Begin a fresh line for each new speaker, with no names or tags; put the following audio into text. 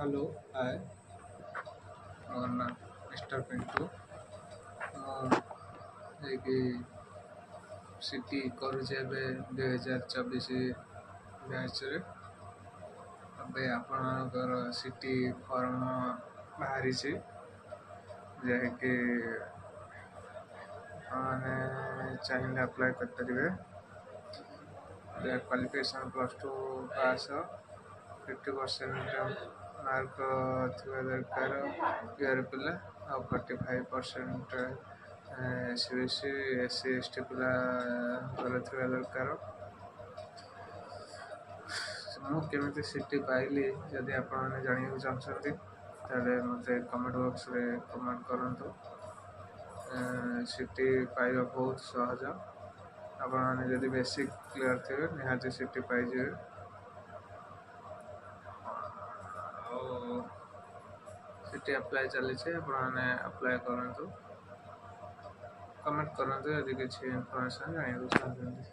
Hello hi ମୋର ନାଁ mister Pintu. ମୁଁ ଯାଇକି ସିଟି କରୁଛି ଏବେ 2024 ବ୍ୟାଚ୍ରେ। ଏବେ ଆପଣଙ୍କର ସିଟି ଫର୍ମ ବାହାରିଛି, ଯାହାକି ଆପଣମାନେ ଚାହିଁଲେ ଆପ୍ଲାଏ କରିପାରିବେ। କ୍ୱାଲିଫିକେସନ୍ +2 ପାସ୍, 50% ମାର୍କ ଥିବା ଦରକାର ୟୁଆର ପିଲା, ଆଉ 45% SBC SC ST ପିଲାଙ୍କର ଥିବା ଦରକାର। ମୁଁ କେମିତି ସିଟି ପାଇଲି, ଯଦି ଆପଣମାନେ ଜାଣିବାକୁ ଚାହୁଁଛନ୍ତି ତାହେଲେ ମୋତେ କମେଣ୍ଟ ବକ୍ସରେ କମେଣ୍ଟ କରନ୍ତୁ। ସିଟି ପାଇବା ବହୁତ ସହଜ। ଆପଣମାନେ ଯଦି ବେସିକ୍ କ୍ଲିୟର୍ ଥିବେ ନିହାତି ସିଟି ପାଇଯିବେ। ଆଉ ସିଟି ଆପ୍ଲାଏ ଚାଲିଛି, ଆପଣମାନେ ଆପ୍ଲାଏ କରନ୍ତୁ। କମେଣ୍ଟ କରନ୍ତୁ ଯଦି କିଛି ଇନଫର୍ମେସନ୍ ଜାଣିବାକୁ ଚାହୁଁଛନ୍ତି।